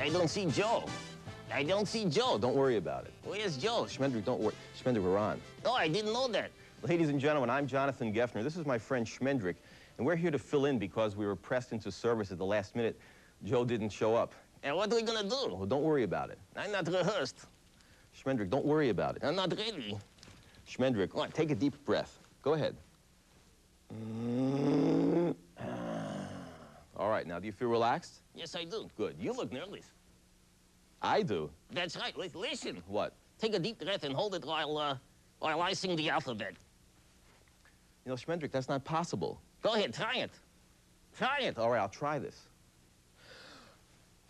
I don't see Joe. I don't see Joe. Don't worry about it. Where's Joe? Schmendrick, don't worry. Schmendrick, we're on. Oh, I didn't know that. Ladies and gentlemen, I'm Jonathan Geffner. This is my friend Schmendrick, and we're here to fill in because we were pressed into service at the last minute. Joe didn't show up. And what are we gonna do? Well, don't worry about it. I'm not rehearsed. Schmendrick, don't worry about it. I'm not ready. Schmendrick, What? take a deep breath. Go ahead. All right, now, do you feel relaxed? Yes, I do. Good. You look nervous. I do. That's right. Listen. What? Take a deep breath and hold it while I sing the alphabet. You know, Schmendrick, that's not possible. Go ahead, try it. Try it. All right, I'll try this.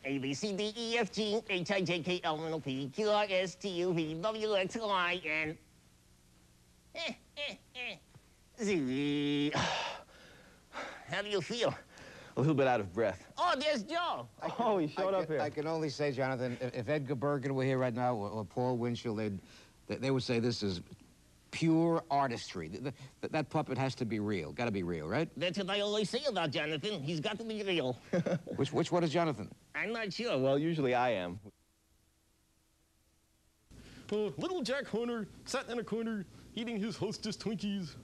A, B, C, D, E, F, G, H, I, J, K, L, M, N, O, P, Q, R, S, T, U, V, W, X, Y, and Z. How do you feel? A little bit out of breath. Oh, there's Joe. Oh, he showed up here. I can only say, Jonathan, if Edgar Bergen were here right now, or Paul Winchell, they would say this is pure artistry. That puppet has to be real. Got to be real, right? That's what I always say about Jonathan. He's got to be real. Which one is Jonathan? I'm not sure. Well, usually I am. Little Jack Horner sat in a corner eating his Hostess Twinkies.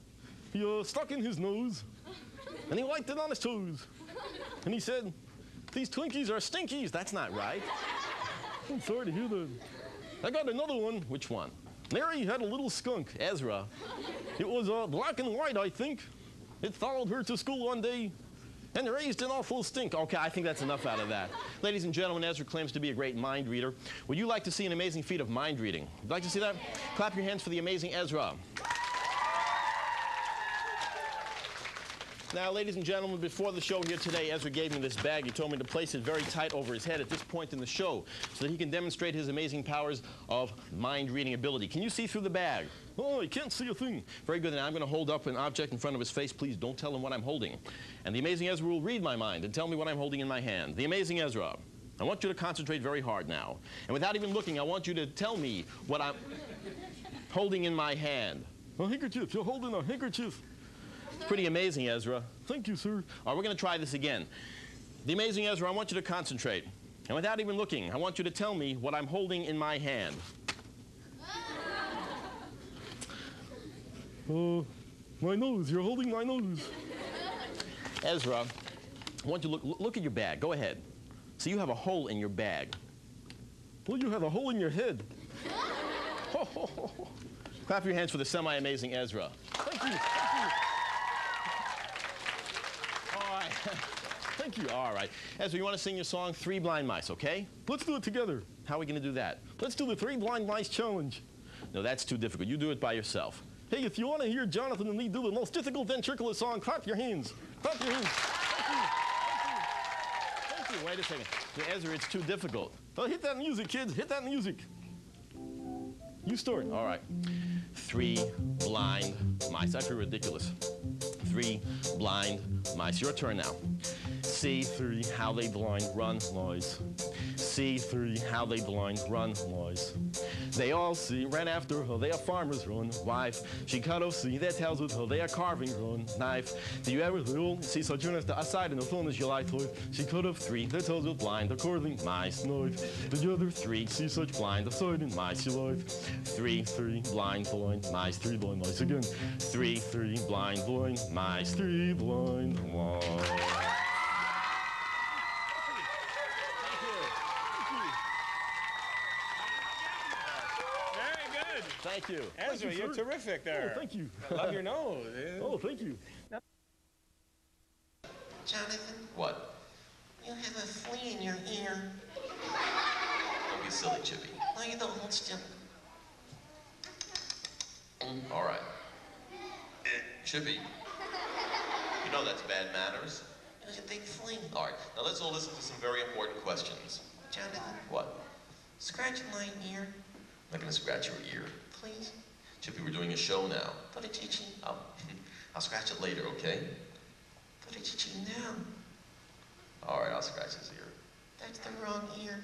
He stuck in his nose, and he wiped it on his toes. And he said, "These Twinkies are stinkies." That's not right. I'm sorry to hear that. I got another one. Which one? Mary had a little skunk, Ezra. It was black and white, I think. It followed her to school one day and raised an awful stink. Okay, I think that's enough out of that. Ladies and gentlemen, Ezra claims to be a great mind reader. Would you like to see an amazing feat of mind reading? Would you like to see that? Clap your hands for the amazing Ezra. Now, ladies and gentlemen, before the show here today, Ezra gave me this bag. He told me to place it very tight over his head at this point in the show so that he can demonstrate his amazing powers of mind-reading ability. Can you see through the bag? Oh, I can't see a thing. Very good. Now I'm going to hold up an object in front of his face. Please don't tell him what I'm holding. And the amazing Ezra will read my mind and tell me what I'm holding in my hand. The amazing Ezra, I want you to concentrate very hard now. And without even looking, I want you to tell me what I'm holding in my hand. A handkerchief. You're holding a handkerchief. It's pretty amazing, Ezra. Thank you, sir. All right, we're going to try this again. The amazing Ezra, I want you to concentrate. And without even looking, I want you to tell me what I'm holding in my hand. My nose. You're holding my nose. Ezra, I want you to look at your bag. Go ahead. So you have a hole in your bag. Well, you have a hole in your head. Clap your hands for the semi-amazing Ezra. Thank you. Thank you. All right. Thank you. All right. Ezra, you want to sing your song, Three Blind Mice, okay? Let's do it together. How are we going to do that? Let's do the Three Blind Mice challenge. No, that's too difficult. You do it by yourself. Hey, if you want to hear Jonathan and me do the most difficult ventriloquist song, clap your hands. Clap your hands. Thank you. Thank you. Thank you. Wait a second. Ezra, it's too difficult. Oh, hit that music, kids. Hit that music. You start. All right. Three blind mice. I feel ridiculous. Three blind mice. Your turn now. See three, how they blind, run, noise. See three, how they blind, run, noise. They all see, ran after her, they are farmers, run, wife. She cut off, see their tails with her, they are carving, run, knife. Do you ever see Sojourner aside in the film as you like to? She cut off three, their toes with blind, according mice, knife. The other three see such blind, aside in mice, you life. Three blind mice, three blind mice again. Three blind mice, three blind mice. Thank you. Ezra, you're terrific there. Oh, thank you. I love your nose. Oh, thank you. Jonathan, What? you have a flea in your ear. Don't be silly, Chippy. No, you don't. Hold still. All right. Chippy, you know that's bad manners. It was a big flea. All right, now let's all listen to some very important questions. Jonathan, What? scratch my ear, I'm not going to scratch your ear. please. Chippy, we're doing a show now. But it's itching. I'll scratch it later, okay? But it's itching now. All right, I'll scratch his ear. That's the wrong ear.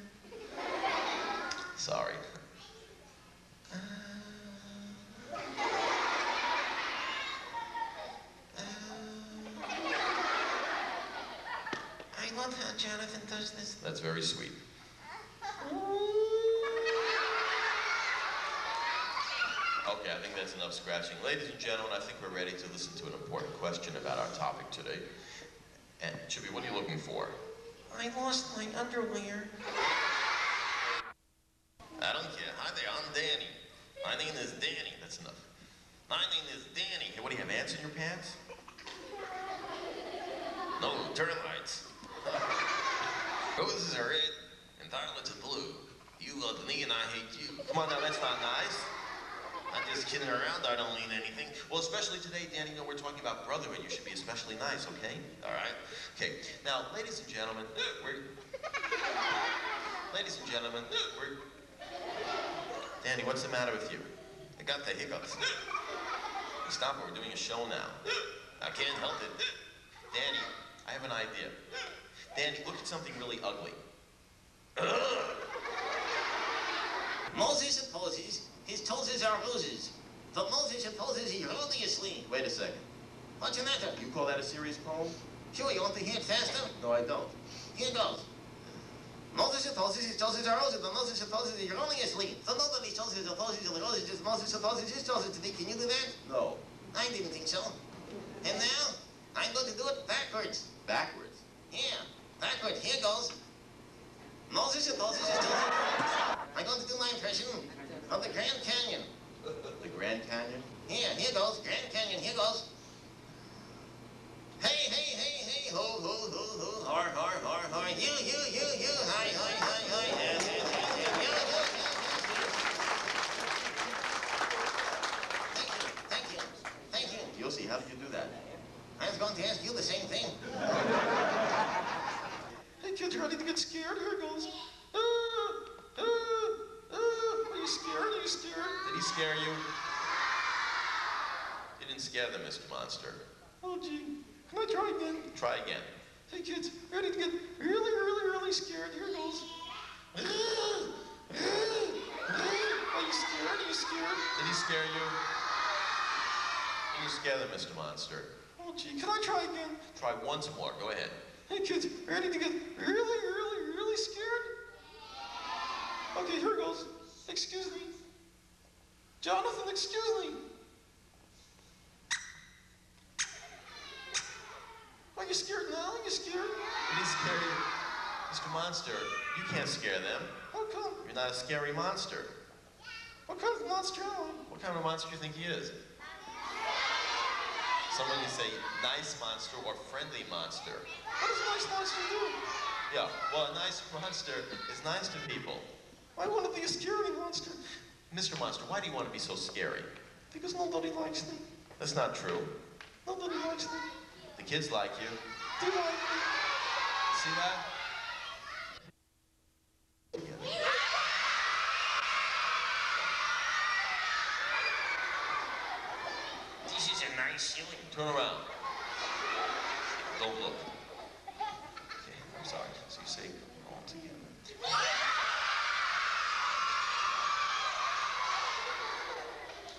Sorry. I love how Jonathan does this. That's very sweet. Okay, I think that's enough scratching. Ladies and gentlemen, I think we're ready to listen to an important question about our topic today. And Chippy, what are you looking for? I lost my underwear. I don't care. Hi there, I'm Danny. My name is Danny. That's enough. My name is Danny. Hey, what do you have, ants in your pants? No, termites. Roses are red and violets are blue. You love me and I hate you. Come on now, that's not nice. I'm just kidding around. I don't mean anything. Well, especially today, Danny, you know, we're talking about brotherhood. You should be especially nice, okay? All right? Okay. Now, ladies and gentlemen, Danny, what's the matter with you? I got the hiccups. Stop it. We're doing a show now. I can't help it. Danny, I have an idea. Danny, look at something really ugly. Moses supposes his toes are roses. But Moses supposes he's only asleep. Wait a second. What's the matter? You call that a serious poem? Sure, you want to hear it faster? No, I don't. Here goes. Moses supposes his toes are roses, but Moses supposes he's only asleep. So nobody's toes supposes are roses, just Moses supposes his toes to be. Can you do that? No. I didn't think so. And now, I'm going to do it backwards. Backwards? Yeah, backwards. Here goes. Moses supposes his toes are roses. I'm going to do my impression of the Grand Canyon. The Grand Canyon? Here goes. Grand Canyon. Here goes. Hey, hey, hey, hey, ho, ho, ho, ho, har, har, har, har, you, hi, hi, hi, hi, yes, yes, yes, yes, Thank you, thank you. Yossi, how did you do that? I was going to ask you the same thing. Hey, kids, ready to get scared? Here goes. Are you scared? Are you scared? Did he scare you? He didn't scare them, Mr. Monster. Oh, gee. Can I try again? Try again. Hey, kids, ready to get really, really, really scared? Here goes. Are you scared? Are you scared? Did he scare you? Can you scare them, Mr. Monster? Oh, gee. Can I try again? Try once more. Go ahead. Hey, kids, ready to get really, really, really scared? Okay, here goes. Excuse me. Jonathan, excuse me. Are you scared now? Are you scared? Did he scare you? Mr. Monster, you can't scare them. How come? You're not a scary monster. What kind of monster am I? What kind of monster do you think he is? Someone can say nice monster or friendly monster. What does a nice monster do? Yeah, well, a nice monster is nice to people. I want to be a scary monster. Mr. Monster, why do you want to be so scary? Because nobody likes me. That's not true. Nobody likes me. The kids like you. They like me. See that? This is a nice ceiling. Turn around. Don't look. Okay, I'm sorry. So you say all together.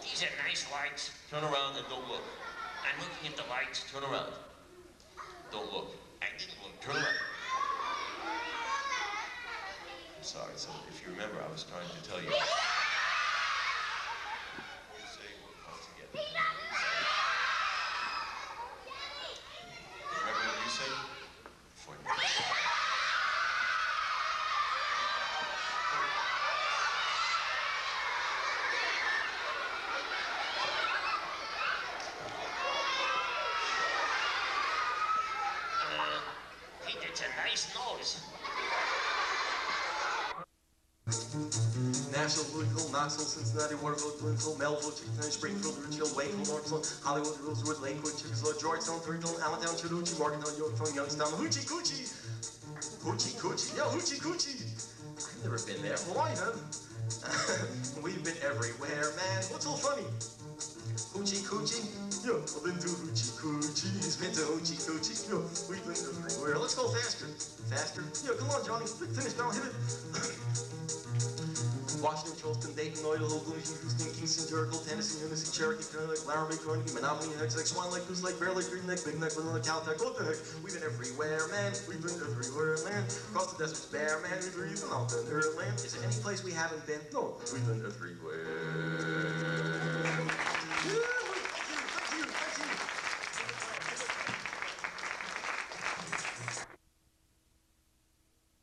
These are nice lights. Turn around and don't look. I'm looking at the lights. Turn around. Don't look. I didn't look. Turn around. I'm sorry. So if you remember, I was trying to tell you. Say all together. Remember what you said? For you. Hey, that's a nice nose. Nashville, Louisville, Knoxville, Cincinnati, Waterville, Glenville, Melville, Chickasaw, Springfield, Ridgefield, Wakefield, Northville, Hollywood, Rosewood, Lakewood, Chickasaw, Georgetown, Threeville, Allentown, Chattahoochee, Morgantown, Yorktown, Youngstown, Hoochie Coochie. Hoochie Coochie, yeah, Hoochie Coochie. I've never been there. Well, I have. We've been everywhere, man. What's so funny? Hoochie Coochie? Yeah, I've been to Hoochie Coochie. He's been to Hoochie Coochie. Yeah, we've been everywhere. Let's go faster. Faster? Yeah, come on, Johnny. Finish now. Hit it. Washington, Charleston, Dayton, Idaho, Bloomington, Houston, Kingston, Jericho, Tennessee, Tennessee, Cherokee, Connecticut, Laramie, Carnegie, Menominee, Hexlake, Swan Lake, Goose Lake, Bear Lake, Green Lake, Big Neck, Vanilla, Caltech. What the heck? We've been everywhere, man. We've been everywhere, man. Across the deserts bare, man. We've been even out there, land. Is there any place we haven't been? No, we've been everywhere.